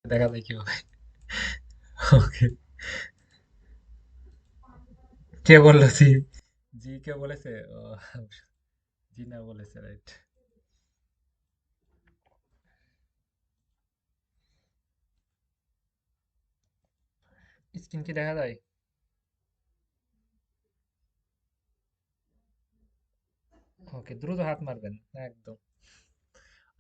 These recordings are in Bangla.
দেখা যায় কি হবে। ওকে, কে বললো জি? জি কে বলেছে? ও, জি না বলেছে, রাইট। স্ক্রিন কি দেখা যায়? ওকে, দ্রুত হাত মারবেন একদম।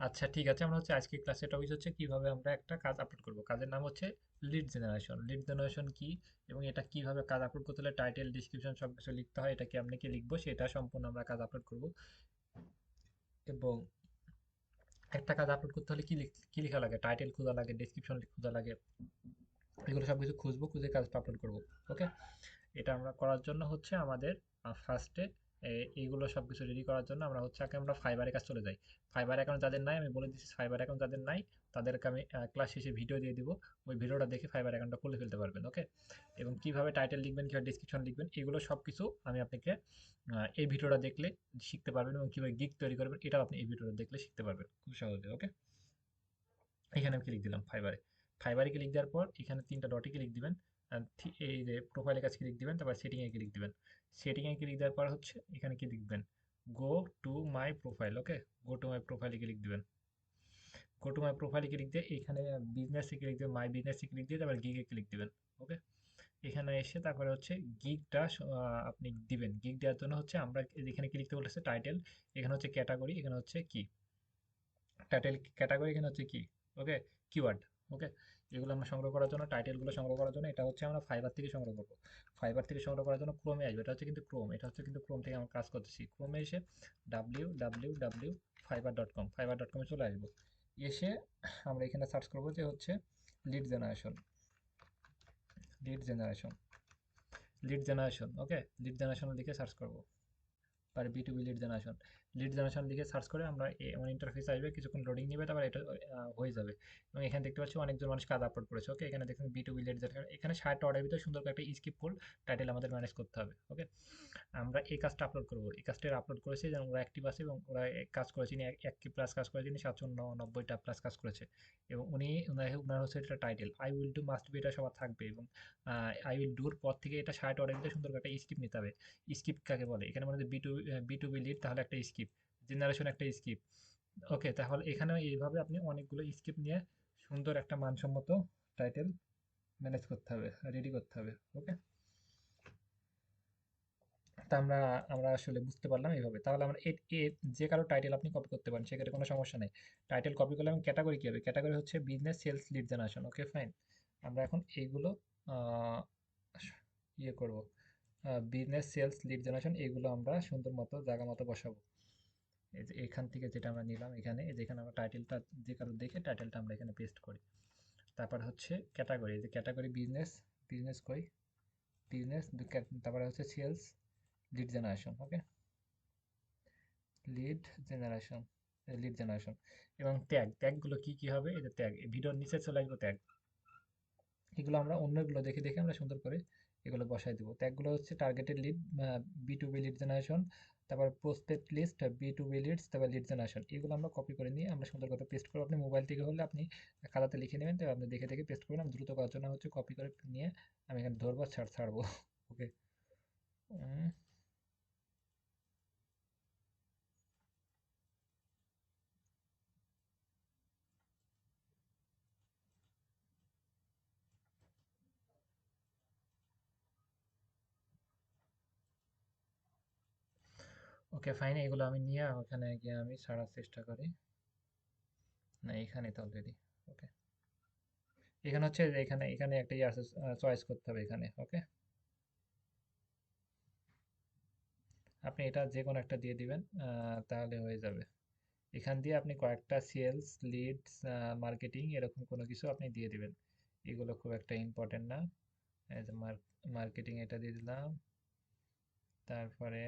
আচ্ছা ঠিক আছে, আমরা হচ্ছে আজকে ক্লাসের টপিক হচ্ছে কিভাবে আমরা একটা কাজ আপলোড করব। কাজের নাম হচ্ছে লিড জেনারেশন। লিড জেনারেশন কি এবং এটা কিভাবে কাজ আপলোড করতে হলে টাইটেল ডিসক্রিপশন সবকিছু লিখতে হয়, এটা কেমনে কি লিখবো সেটা সম্পূর্ণ আমরা কাজ আপলোড করব। এবং একটা কাজ আপলোড করতে হলে কি লেখা লাগে, টাইটেল খোঁজা লাগে, ডেসক্রিপশন খোঁজা লাগে, এগুলো সব কিছু খুঁজবো, খুঁজে কাজটা আপলোড করব। ওকে, এটা আমরা করার জন্য হচ্ছে আমাদের ফার্স্টে এইগুলো সব কিছু রেডি করার জন্য আমরা হচ্ছে আগে আমরা ফাইবারের কাছে চলে যাই। ফাইবার অ্যাকাউন্ট যাদের নাই, আমি বলে দিচ্ছি, ফাইবার অ্যাকাউন্ট যাদের নাই তাদেরকে আমি ক্লাস শেষে ভিডিও দিয়ে দিব। ওই ভিডিওটা দেখে ফাইবার অ্যাকাউন্টটা খুলে ফেলতে পারবেন। ওকে, এবং কিভাবে টাইটেল লিখবেন, কিভাবে ডিসক্রিপশন লিখবেন, এগুলো সব কিছু আমি আপনাকে এই ভিডিওটা দেখলে শিখতে পারবেন, এবং কিভাবে গিগ তৈরি করবেন এটাও আপনি এই ভিডিওটা দেখলে শিখতে পারবেন খুব সহজে। ওকে, এখানে আমি ক্লিক দিলাম ফাইবারে। ফাইবারে ক্লিক দেওয়ার পর এখানে তিনটা ডটে ক্লিক দিবেন। এই যে প্রোফাইলের কাছে ক্লিক দিবেন, তারপর সেটিংয়ে ক্লিক দিবেন। সেটিংয়ে ক্লিক দেওয়ার পর হচ্ছে এখানে কি লিখবেন, go to my profile. Okay, go to my প্রোফাইলে ক্লিক দিবেন। গো টু মাই প্রোফাইলে ক্লিক দিয়ে এখানে বিজনেসে ক্লিক দিয়ে মাই বিজনেসে ক্লিক দিয়ে তারপর গিগে ক্লিক দিবেন। ওকে, এখানে এসে তারপরে হচ্ছে গিগটা আপনি দিবেন। গিগ দেওয়ার জন্য হচ্ছে আমরা এখানে কি লিখতে বলেছে, টাইটেল, এখানে হচ্ছে ক্যাটাগরি, এখানে হচ্ছে কি টাইটেল, ক্যাটাগরি, এখানে হচ্ছে কি, ওকে, কিওয়ার্ড। ওকে, এগুলো আমরা সংগ্রহ করার জন্য, টাইটেলগুলো সংগ্রহ করার জন্য এটা হচ্ছে আমরা ফাইবার থেকে সংগ্রহ করবো। ফাইবার থেকে সংগ্রহ করার জন্য ক্রোমে আসবে, এটা হচ্ছে কিন্তু ক্রোম, এটা হচ্ছে কিন্তু ক্রোম থেকে আমরা কাজ করতেছি। ক্রোমে এসে www fiverr.com, fiverr.com এ চলে আসবো। এসে আমরা এখানে সার্চ করবো যে হচ্ছে lead generation, lead generation, lead generation. Okay, lead generation লিখে সার্চ করবো। আর B2B লিড জেনারেশন লিখে সার্চ করে আমরা এমন ইন্টারফেস আসবে, কিছুক্ষণ লোডিং নেবে, তারপর এটা হয়ে যাবে। এবং এখানে দেখতে পাচ্ছি অনেকজন মানুষ কাজ আপলোড করেছে। ওকে, এখানে দেখুন B2B লিড জেনারেশন, এখানে 60টা অর্ডারের ভিতরে সুন্দর করে একটা স্কিপ ফুল টাইটেল আমাদের ম্যানেজ করতে হবে। ওকে, আমরা এই কাজটা আপলোড করবো, এই কাজটা আপলোড করেছি যেন ওরা অ্যাক্টিভ আছে, এবং ওরা কাজ করেছে, এক কি প্লাস কাজ করেছে, 790টা প্লাস কাজ করেছে। এবং উনার হচ্ছে এটা title I will do must be, এটা সবার থাকবে। এবং আই উইল ডুর পর থেকে এটা 60 অর্ডারের ভিতরে সুন্দর করে একটা স্কিপ নিতে হবে। স্কিপ কাকে বলে, এখানে মানে বি টু বি লিড, তাহলে একটা স্কিপ, জেনারেশন একটা স্কিপ। ওকে, তাহলে এখানে এইভাবে আপনি অনেকগুলো স্কিপ নিয়ে সুন্দর একটা মানসম্মত টাইটেল ম্যানেজ করতে হবে, রেডি করতে হবে। ওকে, তা আমরা আমরা আসলে বুঝতে পারলাম এইভাবে। তাহলে আমরা যে কারো টাইটেল আপনি কপি করতে পারেন, সেক্ষেত্রে কোনো সমস্যা নেই। টাইটেল কপি করলে এবং ক্যাটাগরি কি হবে, ক্যাটাগরি হচ্ছে business sales lead generation. Okay fine, আমরা এখন এইগুলো আহ, ইয়ে করব, বিজনেস সেলস লিড জেনারেশন, এগুলো আমরা সুন্দর মতো জায়গা মতো বসাবো। এই যে এখান থেকে যেটা আমরা নিলাম, এখানে যেখানে আমরা টাইটেলটা যে কারো দেখে টাইটেলটা আমরা এখানে পেস্ট করি। তারপর হচ্ছে ক্যাটাগরি, যে ক্যাটাগরি বিজনেস, বিজনেস কই, বিজনেস, তারপরে হচ্ছে sales lead generation. Okay, lead generation, lead generation. এবং ট্যাগগুলো কি কি হবে, এই যে ট্যাগ, ভিডিওর নিচে চলে আসবে ট্যাগ, এগুলো আমরা অন্যগুলো দেখে দেখে আমরা সুন্দর করে এগুলো বসাই দেবো। ট্যাগগুলো হচ্ছে targeted lead, B2B lead generation, তারপর প্রসপেক্ট লিস্ট, B2B লিডস, তারপর লিড জেনারেশন, এগুলো আমরা কপি করে নিয়ে আমরা সুন্দর করে পেস্ট করবো। আপনি মোবাইল থেকে হলে আপনি খাতাতে লিখে নেবেন, তো আপনি দেখে দেখে পেস্ট করবেন। আমি দ্রুত করার জন্য হচ্ছে কপি করে নিয়ে আমি এখানে ধরবো, ছাড়বো। ওকে, ওকে ফাইন, এগুলো আমি নিয়ে ওখানে গিয়ে আমি ছাড়ার চেষ্টা করি। না, এখানে তো অলরেডি। ওকে, এখানে হচ্ছে যে এখানে এখানে একটা ইয়ে আছে, চয়েস করতে হবে এখানে। ওকে, আপনি এটা যে কোনো একটা দিয়ে দিবেন, তাহলে হয়ে যাবে। এখান দিয়ে আপনি কয়েকটা সেলস লিডস, মার্কেটিং, এরকম কোনো কিছু আপনি দিয়ে দিবেন। এগুলো খুব একটা ইম্পর্টেন্ট না। এই যে মার্কেটিং এটা দিয়ে দিলাম, তারপরে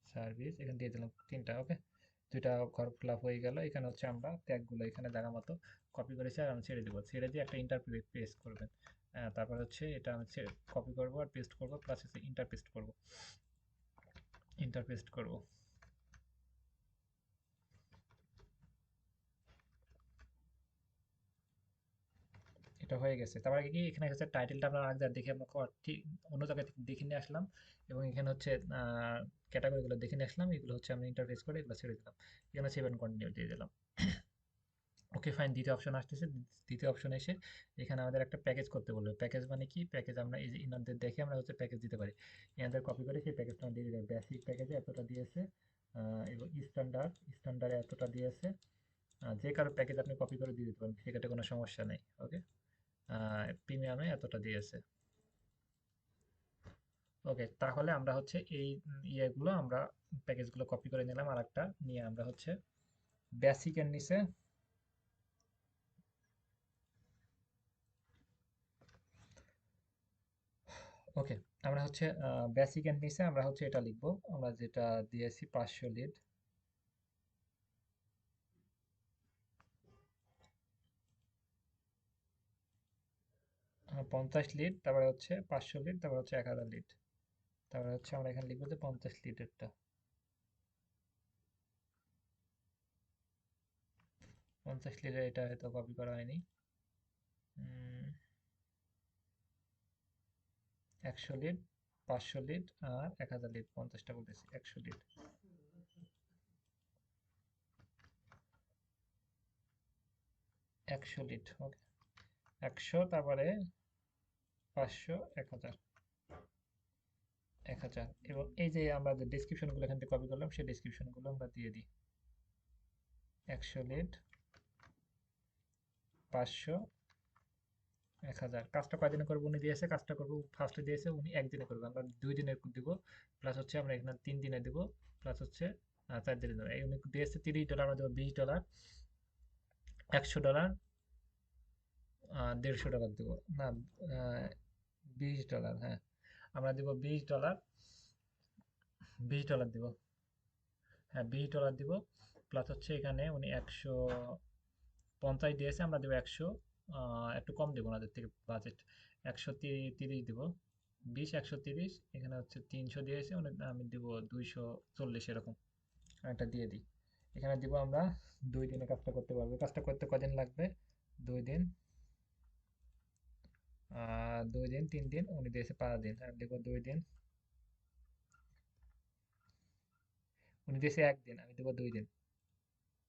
সার্ভিস এখানে দিয়ে দিলাম তিনটা। ওকে, দুইটা ঘর ফিল আপ হয়ে গেল। এখানে হচ্ছে আমরা ট্যাগগুলো এখানে জায়গা মতো কপি করেছি, আর আমি ছেড়ে দেবো, ছেড়ে দিয়ে একটা ইন্টার পেস্ট করবেন। তারপর হচ্ছে এটা আমি কপি করবো আর পেস্ট করবো, প্লাস হচ্ছে ইন্টার পেস্ট করবো, ইন্টার পেস্ট করবো। এটা হয়ে গেছে। তারপরে কি এখানে হচ্ছে টাইটেলটা আমরা আগে দেখে আমরা ঠিক অন্য জায়গা থেকে দেখে নিয়ে আসলাম, এবং এখানে হচ্ছে ক্যাটাগরিগুলো দেখে নিয়ে আসলাম, এগুলো হচ্ছে আমরা ইন্টারফেস করে এগুলো ছেড়ে দিলাম, এখানে সেভ এন্ড কন্টিনিউ দিয়ে দিলাম। ওকে ফাইন, দ্বিতীয় অপশন আসতেছে। দ্বিতীয় অপশন এসে এখানে আমাদের একটা প্যাকেজ করতে বলবে। প্যাকেজ মানে কি? প্যাকেজ আমরা এই যে ইনারদের দেখে আমরা হচ্ছে প্যাকেজ দিতে পারি। ইনারদের কপি করে সেই প্যাকেজটা দিয়ে দিতে পারি। বেসিক প্যাকেজে এতটা দিয়েছে, এবং স্ট্যান্ডার্ডে এতটা দিয়েছে। যে কারো প্যাকেজ আপনি কপি করে দিয়ে দিতে পারেন, সেক্ষেত্রে কোনো সমস্যা নেই। ওকে, প্রিমিয়ামে এতটা দিয়েছে। ওকে, তাহলে আমরা হচ্ছে এই ইয়েগুলো আমরা প্যাকেজগুলো কপি করে নিলাম, আর একটা নিয়ে আমরা হচ্ছে বেসিকের নিচে। ওকে, আমরা হচ্ছে বেসিক এর নিচে আমরা হচ্ছে এটা লিখবো, আমরা যেটা দিয়েছি 500 লিড। 50 লিড, তারপরে হচ্ছে 500 লিড, তারপরে হচ্ছে 1000 লিড। তারপরে হচ্ছে আমরা এখানে লিখবো যে 50 লিটারটা। 50 লিটার এটা হয়তো কপি করা হয়নি। 100 লিড, 500 লিড আর 1000 লিড, 50টা বলতেছি, 100 লিড। 100 লিড, ওকে। 100, তারপরে 500, 1000, 1000। এবং এই যে আমরা যে ডেসক্রিপশনগুলো এখান থেকে কপি করলাম, সেই ডেসক্রিপশনগুলো আমরা দিয়ে দিই। 100 লিড, 500, 1000। কাজটা কয়দিনে করবো উনি দিয়েছে? কাজটা করবো ফার্স্টে দিয়েছে উনি একদিনে করবো, আমরা 2 দিনে দিব। প্লাস হচ্ছে আমরা এখানে 3 দিনে দিব। প্লাস হচ্ছে 4 দিনে দেবো। এই উনি দিয়েছে $30, আমরা দেবো $20। $100, $150 দেবো না, $20, হ্যাঁ। আমরা দিব $20, $20 দিব। হ্যাঁ, $20 দিব। প্লাস হচ্ছে এখানে উনি 150 দিয়েছে, আমরা দেবো 100, একটু কম দেবো ওনাদের থেকে বাজেট। 130 দিব। 20, 130, এখানে হচ্ছে 300 দিয়েছে উনি, আমি দিব 240 এরকম একটা দিয়ে দিই। এখানে দিব আমরা 2 দিনে কাজটা করতে পারবো। কাজটা করতে কদিন লাগবে? 2 দিন, 2 দিন, 3 দিন, উনি দিয়েছে 5 দিন, আমি দেবো 2 দিন। উনি দিয়েছে 1 দিন, আমি দেবো 2 দিন।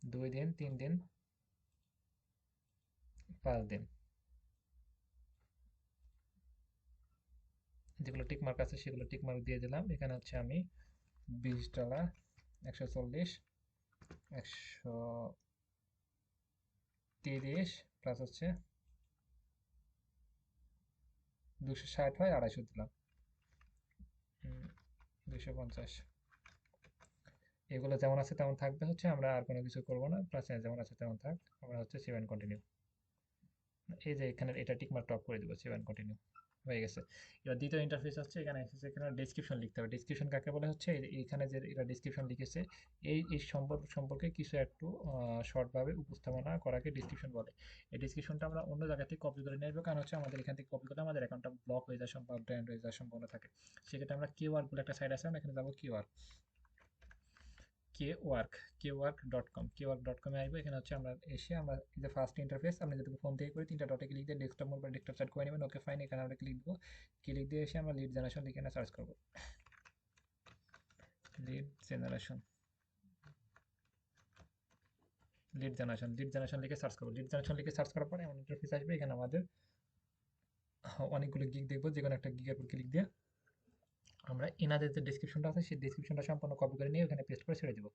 2 দিন, 3 দিন, 5 দিন। যেগুলো টিক মার্ক আছে সেগুলো টিক মার্ক দিয়ে দিলাম। এখানে হচ্ছে আমি $20, 140, 130, প্লাস হচ্ছে 260 হয় 250 দিলাম। 250। এগুলো যেমন আছে তেমন থাকবে, হচ্ছে আমরা আর কোনো কিছু করবো না। প্লাস যেমন আছে তেমন থাক, আমরা হচ্ছে সেভ এন্ড কন্টিনিউ। এই যে এখানে এটা টিক মার্ক টপ করে দিব, সেভ এন্ড কন্টিনিউ হয়ে গেছে। এবার দ্বিতীয় ইন্টারফেস হচ্ছে এখানে এসেছে, এখানে ডেসক্রিপশন লিখতে হবে। ডেসক্রিপশন কাকে বলে? হচ্ছে এখানে যে এরা ডেসক্রিপশন লিখেছে, এই সম্পর্কে কিছু একটু শর্টভাবে উপস্থাপনা করাকে ডেসক্রিপশন বলে। এই ডেসক্রিপশনটা আমরা অন্য জায়গা থেকে কপি করে নেব, কারণ হচ্ছে আমাদের এখান থেকে কপি করলে আমাদের অ্যাকাউন্টটা ব্লক হয়ে যাওয়ার সম্ভব, ব্র্যান্ড হয়ে যাওয়ার সম্ভাবনা থাকে। সেক্ষেত্রে আমরা কিওয়ার্ড বলে একটা সাইট আছে, আমরা এখানে যাবো কিওয়ার্ড, কেওয়ার্ক, কেওয়ার্ক.com, কেওয়ার্ক.com এ আসবো। এখানে হচ্ছে আমরা এসে আমরা এই যে ফার্স্ট ইন্টারফেস, আপনি যদি ফোন থেকে করি 3টা ডটে ক্লিক দিয়ে ডেস্কটপ মোড বা ডেস্কটপ সেট করে নেবেন। ওকে ফাইন, এখানে আমরা ক্লিক দেবো। ক্লিক দিয়ে এসে আমরা লিড জেনারেশন লিখে না সার্চ করবো। লিড জেনারেশন, লিড জেনারেশন লিখে সার্চ করবো। লিড জেনারেশন লিখে সার্চ করার পরে এমন ইন্টারফেস আসবে। এখানে আমাদের অনেকগুলো গিগ দেখবো, যে কোনো একটা গিগের উপর ক্লিক দিয়ে আমরা এনাদের যে ডিসক্রিপশনটা আছে সেই ডিসক্রিপশনটা সম্পূর্ণ কপি করে নিয়ে ওখানে পেস্ট করে ছেড়ে দিব।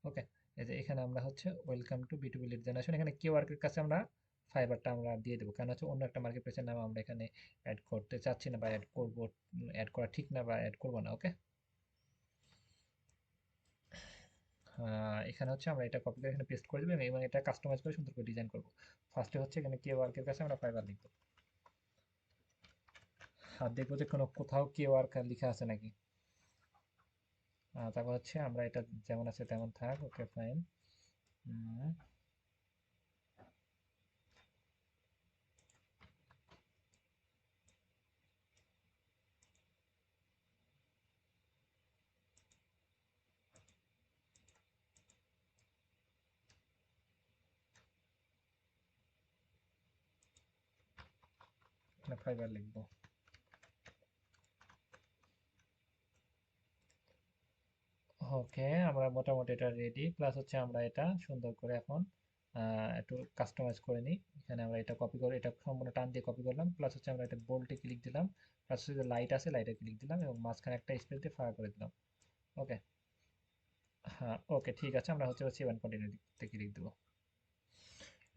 ওকে, এই যে এখানে আমরা হচ্ছে ওয়েলকাম টু বিটুবি লিড জেনারেশন, এখানে কিওয়ার্কের কাছে আমরা ফাইবারটা আমরা দিয়ে দেবো, কারণ হচ্ছে অন্য একটা মার্কেট প্লেসের নাম আমরা এখানে অ্যাড করতে চাচ্ছি না, বা অ্যাড করবো, অ্যাড করা ঠিক না, বা অ্যাড করবো না। ওকে, এখানে হচ্ছে আমরা এটা কপি করে এখানে পেস্ট করে দেবো, এবং এটা কাস্টমাইজ করে সুন্দর করে ডিজাইন করবো। ফার্স্টে হচ্ছে এখানে কিওয়ার্কের কাছে আমরা ফাইবার লিখবো, আর দেখবো যে কোনো কোথাও কিওয়ার্ক লেখা আছে নাকি। তারপর হচ্ছে আমরা এটা যেমন আছে তেমন থাক। Okay fine. ফাইবার লিখবো। ওকে, আমরা মোটামুটি এটা রেডি। প্লাস হচ্ছে আমরা এটা সুন্দর করে এখন একটু কাস্টমাইজ করে নিই। এখানে আমরা এটা কপি করে, এটা সম্পূর্ণ টান দিয়ে কপি করলাম। প্লাস হচ্ছে আমরা এটা বোল্টে ক্লিক দিলাম। প্লাস হচ্ছে লাইট আছে, লাইটে ক্লিক দিলাম এবং মাঝখানে একটা স্পেস দিয়ে ফাঁকা করে দিলাম। ওকে, হ্যাঁ ওকে ঠিক আছে। আমরা হচ্ছে সেভ অ্যান্ড কন্টিনিউতে ক্লিক দেবো।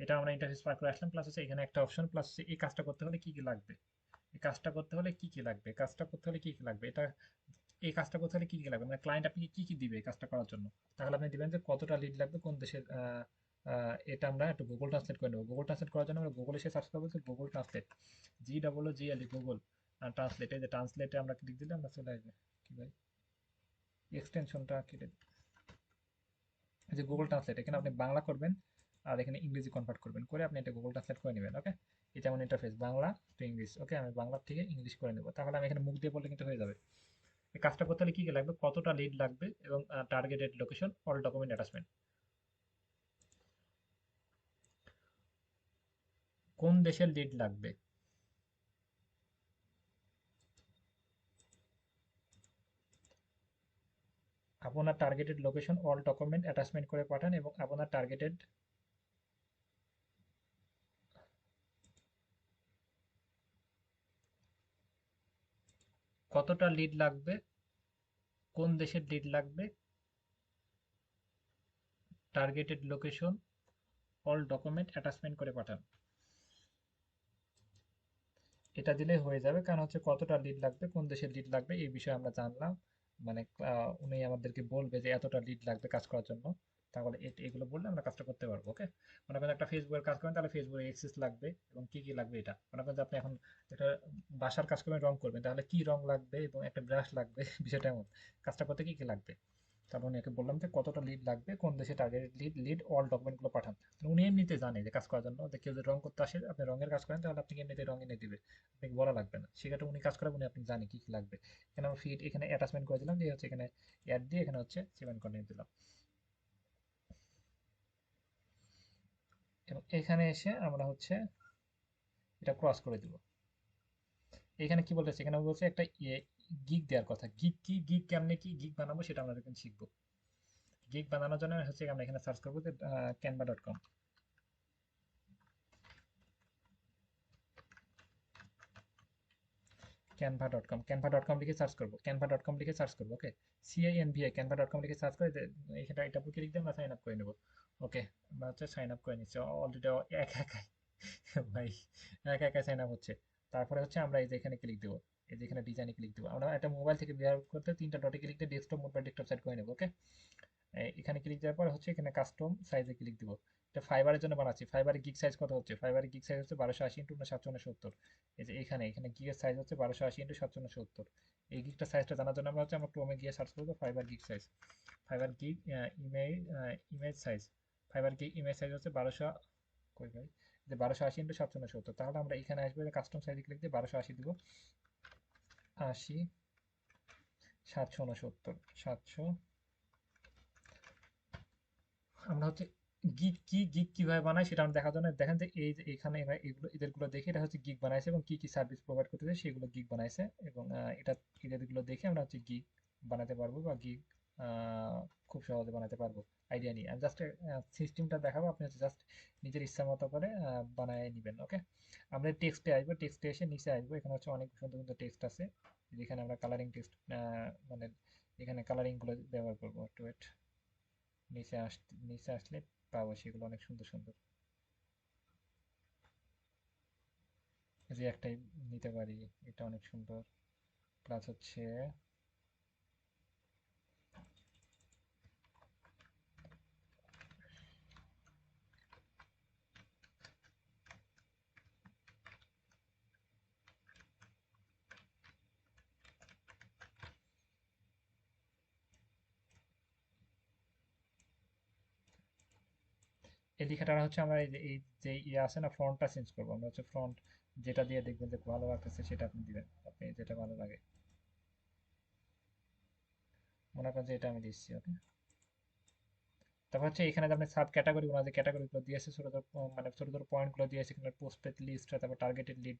এটা আমরা ইন্টারফেস পার করে আসলাম। প্লাস হচ্ছে এখানে একটা অপশন, প্লাস হচ্ছে এই কাজটা করতে হলে কি কি লাগবে, এই কাজটা করতে হলে কি কি লাগবে, কাজটা করতে হলে কি কি লাগবে, এটা এই কাজটা করতে হলে কি কি লাগবে, মানে ক্লায়েন্ট আপনাকে কি কি দিবে এই কাজটা করার জন্য। তাহলে আপনি দিবেন যে কতটা লিড লাগবে, কোন দেশের এটা আমরা একটু গুগল ট্রান্সলেট করে নেবো। গুগল ট্রান্সলেট করার জন্য আমরা গুগলে এসে সার্চ করবো Google translate, GOOGLE Google translate. এই যে ট্রান্সলেটে আমরা ক্লিক দিলে আমরা চলে আসবে। কি ভাই, এক্সটেনশনটা কেটে, এই যে গুগল ট্রান্সলেট, এখানে আপনি বাংলা করবেন আর এখানে ইংরেজি কনভার্ট করবেন, করে আপনি এটা গুগল ট্রান্সলেট করে নেবেন। ওকে, এটা যেমন ইন্টারফেস বাংলা টু ইংলিশ। ওকে, আমি বাংলা থেকে ইংলিশ করে নেবো। তাহলে আমি এখানে মুখ দিয়ে বললে কিন্তু হয়ে যাবে। এই কাজটা করতে হলে কি কি লাগবে, কতটা লিড লাগবে এবং targeted location, all document attachment, কোন দেশের লিড লাগবে, আপনার targeted location, all document attachment করে পাঠান এবং আপনার টার্গেটেড কতটা লিড লাগবে, কোন দেশের লিড লাগবে, targeted location, all document attachment করে পাঠান। এটা দিলে হয়ে যাবে, কারণ হচ্ছে কতটা লিড লাগবে, কোন দেশের লিড লাগবে এই বিষয়ে আমরা জানলাম। মানে উনি আমাদেরকে বলবে যে এতটা লিড লাগবে কাজ করার জন্য। তাহলে এগুলো বললে আমরা কাজটা করতে পারবো। ওকে, মনে করেন একটা ফেসবুকের কাজ করেন, তাহলে ফেসবুকের এক্সেস লাগবে এবং কি কি লাগবে এটা মনে করেন যে আপনি এখন একটা বাসার কাজ করবেন, রং করবেন, তাহলে কি রং লাগবে এবং একটা ব্রাশ লাগবে বিষয়টা এমন। কাজটা করতে কি কি লাগবে, তারপর উনিকে বললাম যে কতটা লিড লাগবে, কোন দেশে টার্গেটেড লিড অল ডকুমেন্টগুলো পাঠান। তো উনি এমনিতে জানে যে কাজ করার জন্য যে কেউ যদি রং করতে আসে, আপনি রঙের কাজ করেন, তাহলে আপনি এমনিতে রং এনে দিবে, আপনাকে বলা লাগবে না। সেক্ষেত্রে উনি কাজ করাবেন, উনি আপনি জানে কি কি লাগবে। এখানে আমরা ফিট এখানে অ্যাটাচমেন্ট করে দিলাম, দিয়ে হচ্ছে এখানে অ্যাড দিয়ে এখানে হচ্ছে সেভেন করে দিলাম এবং এখানে এসে আমরা হচ্ছে এটা ক্রস করে দিব। এখানে কি বলতেছে, এখানে বলছে একটা গিগ দেওয়ার কথা। গিগ কি, গিগ কেমনে কি গিগ বানাবো সেটা আমরা এখন শিখবো। গিগ বানানোর জন্য হচ্ছে আমরা এখানে সার্চ করবো যে canva.com, canva.com লিখে সার্চ করবো, canva.com লিখে সার্চ করবো। ওকে, CINVA canva.com লিখে সার্চ করে এখানে এটা ক্লিক দিয়ে আমরা সাইন আপ করে নেবো। ওকে, আমরা হচ্ছে সাইন আপ করে নিচ্ছি অলরেডি একা একাই ভাই, একা একা সাইন আপ হচ্ছে। তারপরে হচ্ছে আমরা এই যে এখানে ক্লিক দেবো, এই যে এখানে ডিজাইনে ক্লিক দেবো। আমরা একটা মোবাইল থেকে ব্যবহার করতে তিনটা ডটে ক্লিক দিয়ে ডেস্কটপ মোড বা ডেস্কটপ সাইড করে নেবো। ওকে, এখানে ক্লিক দেওয়ার পর হচ্ছে এখানে কাস্টম সাইজে ক্লিক দিব। এটা ফাইবারের জন্য বানাচ্ছি। ফাইবারের গিগ সাইজ কত হচ্ছে, ফাইবারের গিগ সাইজ হচ্ছে 1280 ইন্টু 769। এই যে এখানে এখানে গিগের সাইজ হচ্ছে 1280 ইন্টু 769। এই গিগটা সাইজটা জানার জন্য আমরা হচ্ছে আমরা ক্রোমে গিয়ে সার্চ করবো fibre gig size, fibre gig image image size, fibre gig image size হচ্ছে 1200, কই ভাই, যে 1280 ইন্টু 769। তাহলে আমরা এখানে আসবো, কাস্টম সাইজে ক্লিক দিয়ে 1280 দিব, 80 769 700। আমরা হচ্ছে গিগ কিভাবে বানাই সেটা আমরা দেখার জন্য দেখেন যে এই যে এখানে এরা এগুলো এদেরগুলো দেখে এটা হচ্ছে গিগ বানাইছে এবং কি কি সার্ভিস প্রোভাইড করতেছে সেগুলো গিগ বানাইছে এবং এটা এদেরগুলো দেখে আমরা হচ্ছে গিগ বানাতে পারবো বা গিগ খুব সহজে বানাতে পারবো। আইডিয়া নিয়ে আমি জাস্ট সিস্টেমটা দেখাবো, আপনি হচ্ছে জাস্ট নিজের ইচ্ছা মতো করে বানায় নেবেন। ওকে, আমরা টেক্সটে আসবো, টেক্সটে এসে নিচে আসবো, এখানে হচ্ছে অনেক সুন্দর সুন্দর টেক্সট আছে, যেখানে আমরা কালারিং টেক্সট মানে এখানে কালারিং গুলো ব্যবহার করবো। একটু ওয়েট, নিচে আসলে পাবো সেগুলো অনেক সুন্দর সুন্দর। এই যে একটাই নিতে পারি, এটা অনেক সুন্দর। প্লাস হচ্ছে এই লেখাটা হচ্ছে আমরা এই যে ইয়ে আছে না, ফ্রন্টটা চেঞ্জ করবো। আমরা হচ্ছে ফ্রন্ট যেটা দিয়ে দেখবেন যে ভালো লাগতেছে সেটা আপনি দিবেন, আপনি যেটা ভালো লাগে। মনে করেন যে এটা আমি দিচ্ছি। ওকে, তারপর হচ্ছে এখানে যে আপনি সাব ক্যাটাগরি গুলো যে ক্যাটাগরি গুলো দিয়েছে ছোট ছোট মানে ছোট ছোট পয়েন্ট গুলো দিয়েছে, এখানে পোস্টপেড লিস্ট, তারপর টার্গেটেড লিড,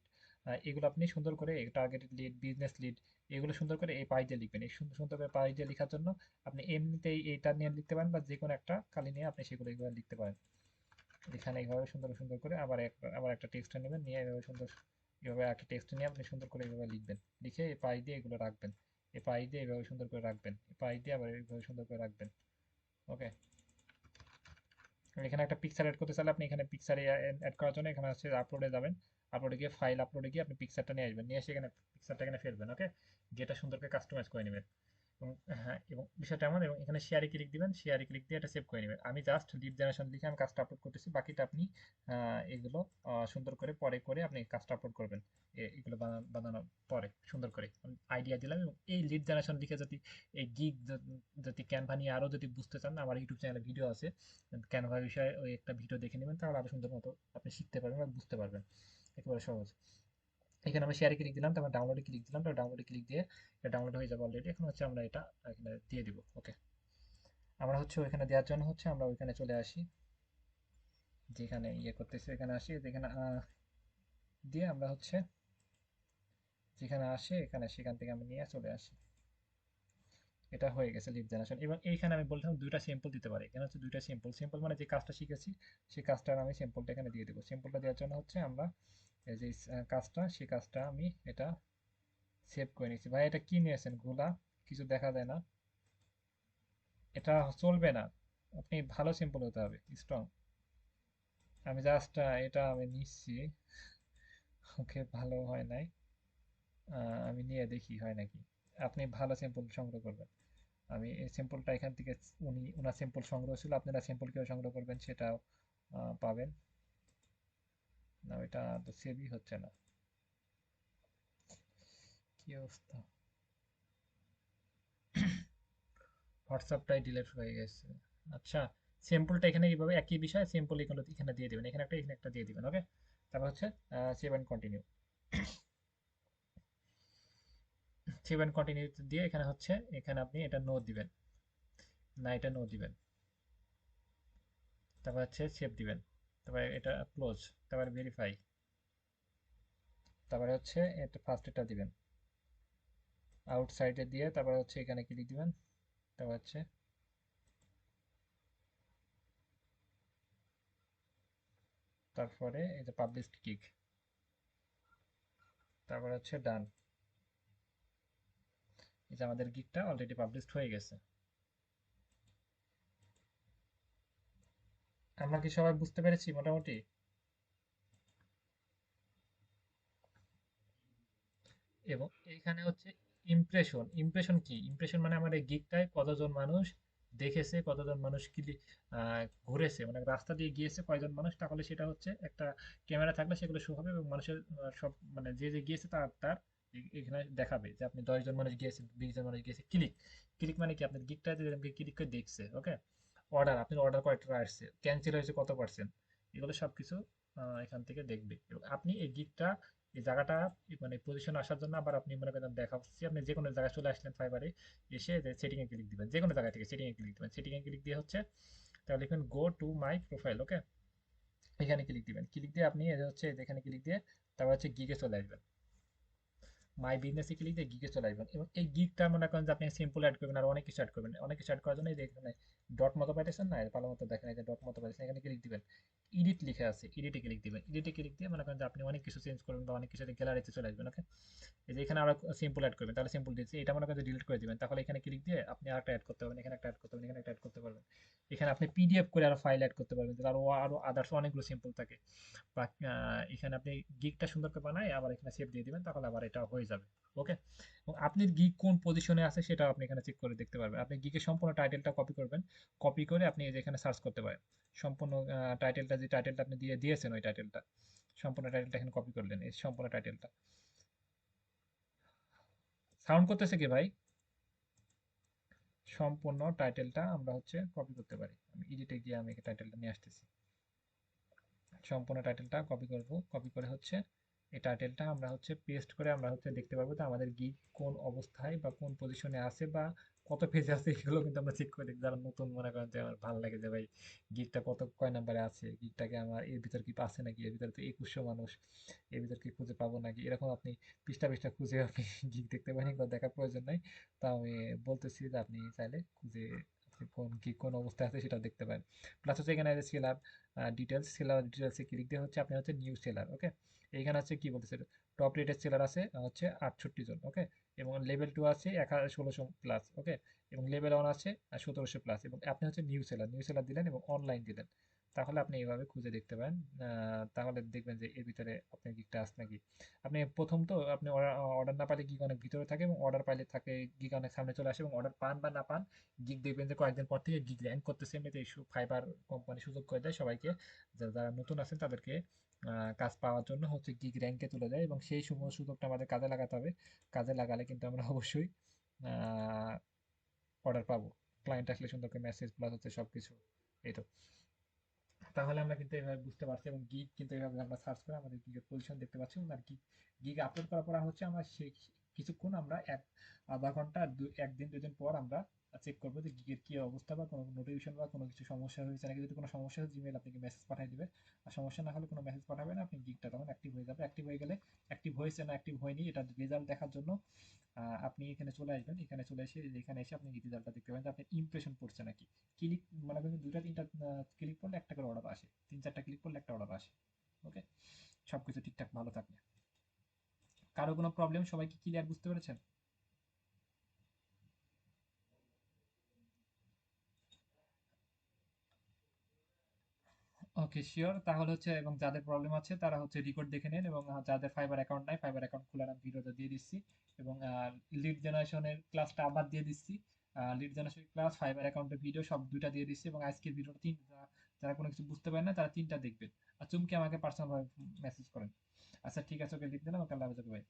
এগুলো আপনি সুন্দর করে টার্গেটেড লিড, বিজনেস লিড, এগুলো সুন্দর করে এই পাই দিয়ে লিখবেন। এই সুন্দর সুন্দর করে পাই দিয়ে লেখার জন্য আপনি এমনিতেই এইটা নিয়ে লিখতে পারেন, বা যে কোনো একটা কালি নিয়ে আপনি সেগুলো এইভাবে লিখতে পারেন। এখানে এইভাবে সুন্দর সুন্দর করে আবার একটা টেক্সট নেবেন, নিয়ে এইভাবে সুন্দর এইভাবে একটা টেক্সট নিয়ে আপনি সুন্দর করে এইভাবে লিখবেন, লিখে এই পাই দিয়ে এগুলো রাখবেন, এই পাই দিয়ে এইভাবে সুন্দর করে রাখবেন, এই পাই দিয়ে আবার এইভাবে সুন্দর করে রাখবেন। ওকে, এখানে একটা পিকচার অ্যাড করতে চাইলে আপনি এখানে পিকচার অ্যাড করার জন্য এখানে হচ্ছে আপলোডে যাবেন, আপলোডে গিয়ে ফাইল আপলোডে গিয়ে আপনি পিকচারটা নিয়ে আসবেন, নিয়ে এসে এখানে পিকচারটা এখানে ফেলবেন। ওকে, যেটা সুন্দর করে কাস্টমাইজ করে নেবেন। এবং হ্যাঁ, এবং বিষয়টা এমন, এবং এখানে শেয়ারে ক্লিক দিবেন, শেয়ারে ক্লিক দিয়ে এটা সেভ করে নেবেন। আমি জাস্ট লিড জেনারেশন লিখে আমি কাজটা আপলোড করতেছি, বাকিটা আপনি এগুলো সুন্দর করে পরে করে আপনি কাজটা আপলোড করবেন। এগুলো বানানোর পরে সুন্দর করে আইডিয়া দিলাম। এবং এই লিড জেনারেশন লিখে যদি এই গিগ যদি ক্যানভা নিয়ে আরও যদি বুঝতে চান, আমার ইউটিউব চ্যানেলে ভিডিও আছে ক্যানভা বিষয়ে, ওই একটা ভিডিও দেখে নেবেন, তাহলে আরও সুন্দর মতো আপনি শিখতে পারবেন বা বুঝতে পারবেন, একেবারে সহজ। এখানে আমরা শেয়ারে ক্লিক দিলাম, তারপর ডাউনলোডে ক্লিক দিলাম, তারপর ডাউনলোডে ক্লিক দিয়ে এটা ডাউনলোড হয়ে যাবে অলরেডি। এখন হচ্ছে আমরা এটা এখানে দিয়ে দিব। ওকে, আমরা হচ্ছে ওইখানে দেওয়ার জন্য হচ্ছে আমরা ওইখানে চলে আসি, যেখানে ইয়ে করতেছি এখানে আসি, যেখানে দিয়ে আমরা হচ্ছে যেখানে আসে এখানে সেখান থেকে আমি নিয়ে চলে আসি। এটা হয়ে গেছে লিড জেনারেশন। এবং এইখানে আমি বললাম দুইটা স্যাম্পল দিতে পারি, এখানে হচ্ছে দুইটা স্যাম্পল, স্যাম্পল মানে যে কাজটা শিখেছি সেই কাজটার আমি স্যাম্পলটা এখানে দিয়ে দেবো। স্যাম্পলটা দেওয়ার জন্য হচ্ছে আমরা এই যে কাজটা, সেই কাজটা আমি এটা সেভ করে নিচ্ছি। ভাই এটা কি নিয়েছেন ঘোলা, কিছু দেখা যায় না, এটা চলবে না, আপনি ভালো সিম্পল হতে হবে, স্ট্রং। আমি জাস্ট এটা আমি নিচ্ছি, ওকে ভালো হয় নাই, আমি নিয়ে দেখি হয় নাকি। আপনি ভালো স্যাম্পল সংগ্রহ করবেন, আমি এই স্যাম্পলটা এখান থেকে, ওনার স্যাম্পল সংগ্রহ ছিল, আপনারা স্যাম্পল কেউ সংগ্রহ করবেন সেটাও পাবেন না। ওইটা তো সেভই হচ্ছে না, কি অবস্থা, হোয়াটসঅ্যাপটাই ডিলিট হয়ে গেছে। আচ্ছা, স্যাম্পলটা এখানে এইভাবে একই বিষয়, স্যাম্পল এখানে এখানে দিয়ে দিবেন, এখানে একটা দিয়ে দিবেন। ওকে, তারপর হচ্ছে save and continue, save and continue দিয়ে এখানে হচ্ছে এখানে আপনি এটা নো দিবেন, না এটা নো দিবেন, তারপর হচ্ছে সেভ দিবেন, তারপর এটা ক্লোজ, তারপর ভেরিফাই, তারপরে হচ্ছে এটা ফার্স্ট এটা দিবেন, আউটসাইডে দিয়ে তারপর হচ্ছে এখানে ক্লিক দিবেন, তারপর হচ্ছে তারপরে এই যে পাবলিশ ক্লিক, তারপর হচ্ছে ডান। এই যে আমাদের গিগটা অলরেডি পাবলিশড হয়ে গেছে। আমরা কি সবাই বুঝতে পেরেছি মোটামুটি? এবং এইখানে হচ্ছে ইমপ্রেশন, ইমপ্রেশন কি, ইমপ্রেশন মানে আমার এই গিগটায় কতজন মানুষ দেখেছে, কতজন মানুষ ঘুরেছে, মানে রাস্তা দিয়ে গিয়েছে কয়জন মানুষ, তাহলে সেটা হচ্ছে একটা ক্যামেরা থাকলে সেগুলো শো হবে, এবং মানুষের সব মানে যে যে গিয়েছে তার তার এখানে দেখাবে যে আপনি 10 জন মানুষ গিয়েছে, 20 জন মানুষ গিয়েছে। ক্লিক, ক্লিক মানে কি আপনার গিগটা যে ক্লিক করে দেখছে। ওকে, অর্ডার, আপনার অর্ডার কয়টা আসছে, ক্যান্সেল হয়েছে কত পার্সেন্ট, এগুলো সবকিছু এখান থেকে দেখবে। এবং আপনি এই গিগটা, এই জায়গাটা মানে পজিশন আসার জন্য আবার আপনি মনে করেন দেখাচ্ছি, আপনি যে কোনো জায়গায় চলে আসলেন ফাইবারে, এসে সেটিং এ ক্লিক দিবেন, যে কোনো জায়গা থেকে সেটিং এ ক্লিক দিবেন, সেটিং এ ক্লিক দিয়ে হচ্ছে তাহলে লিখবেন গো টু মাই প্রোফাইল। ওকে, এখানে ক্লিক দিবেন, ক্লিক দিয়ে আপনি এই যে হচ্ছে এখানে ক্লিক দিয়ে তারপর হচ্ছে গিগে চলে আসবেন, মাই বিজনেসে ক্লিক দিয়ে গিগে চলে আসবেন। এবং এই গিগটা মনে করেন যে আপনি সিম্পল অ্যাড করবেন, আর অনেক কিছু অ্যাড করবেন, অনেক কিছু অ্যাড করার জন্য এই যে এখানে ডট মতো পাইতেছেন না, ভালো মতো দেখেন, এই যে ডট মতো পাইতেছেন, এখানে ক্লিক দিবেন, এডিট লিখে আছে, এডিটে ক্লিক দিবেন, এডিটে ক্লিক দিয়ে মনে করেন যে আপনি অনেক কিছু চেঞ্জ করবেন বা অনেক কিছু গ্যালারিতে চলে আসবেন। ওকে, এই যে এখানে আমরা সিম্পল অ্যাড করবেন, তাহলে সিম্পল দিচ্ছি, এটা মনে করেন ডিলিট করে দিবেন, তাহলে এখানে ক্লিক দিয়ে আপনি আরেকটা অ্যাড করতে পারবেন, এখানে একটা অ্যাড করতে পারবেন, এখানে একটা অ্যাড করতে পারবেন, এখানে আপনি পিডিএফ করে আরো ফাইল অ্যাড করতে পারবেন, আরো আরো আদার্স অনেকগুলো সিম্পল থাকে। বা এখানে আপনি গিগটা সুন্দর করে বানায় আবার এখানে সেভ দিয়ে দিবেন, তাহলে আবার এটা হয়ে যাবে। ওকে, এবং আপনার গিগ কোন পজিশনে আছে সেটা আপনি এখানে চেক করে দেখতে পারবেন। আপনি গিগের সম্পূর্ণ টাইটেলটা কপি করবেন, কপি করে আপনি এই যে এখানে সার্চ করতে পারেন, সম্পূর্ণ টাইটেলটা, যে টাইটেলটা আপনি দিয়েছেন ওই টাইটেলটা, সম্পূর্ণ টাইটেলটা এখানে কপি করলেন, এই সম্পূর্ণ টাইটেলটা। সাউন্ড করতেছে কি ভাই? সম্পূর্ণ টাইটেলটা আমরা হচ্ছে কপি করতে পারি, আমি এডিটে গিয়ে আমি টাইটেলটা নিয়ে আসতেছি, সম্পূর্ণ টাইটেলটা কপি করব, কপি করে হচ্ছে এই টাইটেলটা আমরা হচ্ছে পেস্ট করে আমরা হচ্ছে দেখতে পারবো যে আমাদের গিগ কোন অবস্থায় বা কোন পজিশনে আছে, বা কত পেজে আছে এগুলো কিন্তু আমরা চেক করে দেখি। যারা নতুন মনে করেন যে আমার ভালো লাগে যে ভাই গিগটা কত কয় নাম্বারে আছে, গিগটাকে আমার এর ভিতর কি আছে নাকি, এর ভিতরে তো 2100 মানুষ, এর ভিতর কি খুঁজে পাবো নাকি, এরকম আপনি পৃষ্ঠা পৃষ্ঠা খুঁজে আপনি গিগ দেখতে পারেন, এগুলো দেখার প্রয়োজন নাই। তা আমি বলতেছি যে আপনি চাইলে খুঁজে আপনি কোন কি কোন অবস্থায় আছে সেটা দেখতে পারেন। প্লাস হচ্ছে এখানে সেলার ডিটেলস, সেলার ডিটেলসে ক্লিক দিয়ে হচ্ছে আপনি হচ্ছে নিউ সেলার, ওকে। এইখানে হচ্ছে কি বলতেছে, টপ রেটেড সেলার আছে হচ্ছে 68 জন, ওকে। এবং লেভেল 2 আছে 1600 প্লাস, ওকে। এবং লেভেল 1 আছে 1700 প্লাস। এবং আপনি হচ্ছে নিউ সেলার দিলেন এবং অনলাইন দিলেন, তাহলে আপনি এইভাবে খুঁজে দেখতে পারেন। তাহলে দেখবেন যে এর ভিতরে আপনার গিকটা আছে নাকি। আপনি প্রথম তো আপনি অর্ডার না পাইলে গিগ অনেক ভিতরে থাকে, এবং অর্ডার পাইলে থাকে গিগ অনেক সামনে চলে আসে। এবং অর্ডার পান বা না পান, গিগ দেখবেন যে কয়েকদিন পর থেকে গিগ র্যাঙ্ক করতেছে। এমনিতে ফাইবার কোম্পানি সুযোগ করে দেয় সবাইকে, যারা নতুন আছেন তাদেরকে কাজ পাওয়ার জন্য হচ্ছে গিগ র্যাঙ্কে তুলে দেয়, এবং সেই সময় সুযোগটা আমাদের কাজে লাগাতে হবে। কাজে লাগালে কিন্তু আমরা অবশ্যই অর্ডার পাবো। ক্লায়েন্ট আসলে সুন্দর করে মেসেজ প্লাস হচ্ছে সবকিছু, এই তো। তাহলে আমরা কিন্তু এভাবে বুঝতে পারছি, এবং গিগ কিন্তু এভাবে আমরা সার্চ করে আমাদের গিগের পজিশন দেখতে পাচ্ছি। এবং আর গিগ গিগ আপলোড করার পর হচ্ছে আমরা সেই কিছুক্ষণ আমরা আধা ঘন্টা একদিন দুদিন পর আমরা চেক করবো যে গিগের কি অবস্থা, বা কোনো নোটিফিকেশন বা কোনো কিছু সমস্যা হয়েছে নাকি। যদি কোনো সমস্যা হয় জিমেল আপনাকে মেসেজ পাঠিয়ে দিবে, আর সমস্যা না হলে কোনো মেসেজ পাঠাবে না। আপনি গিগটা তখন অ্যাক্টিভ হয়ে যাবে। অ্যাক্টিভ হয়ে গেলে অ্যাক্টিভ হয়েছে না অ্যাক্টিভ হয়নি এটা রেজাল্ট দেখার জন্য আপনি এখানে চলে আসবেন। এখানে চলে এসে এখানে এসে আপনি রেজাল্টটা দেখতে পাবেন যে আপনার ইমপ্রেশন পড়ছে নাকি। ক্লিক মনে করেন দুইটা তিনটা ক্লিক করলে একটা করে অর্ডার আসে, তিন চারটা ক্লিক করলে একটা অর্ডার আসে, ওকে। সবকিছু ঠিকঠাক ভালো থাকলে। কারো কোনো প্রবলেম, সবাই কি ক্লিয়ার বুঝতে পেরেছেন? ওকে, শিওর। তাহলে হচ্ছে এবং যাদের প্রবলেম আছে তারা হচ্ছে রেকর্ড দেখে নেন, এবং যাদের ফাইবার অ্যাকাউন্ট নাই ফাইবার অ্যাকাউন্ট খোলার আমি ভিডিওটা দিয়ে দিচ্ছি। এবং লিড জেনারেশনের ক্লাসটা আবার দিয়ে দিচ্ছি। লিড জেনারেশন ক্লাস, ফাইবার অ্যাকাউন্টের ভিডিও সব দুইটা দিয়ে দিচ্ছি। এবং আজকের ভিডিওটা যারা কোনো কিছু বুঝতে পারেন না তারা তিনটা দেখবেন। আর চুমকি আমাকে পার্সোনাল ভাবে মেসেজ করেন। আচ্ছা ঠিক আছে, ওকে লিখ দিলাম, ওকে আল্লাহ হাফেজ, ভাই।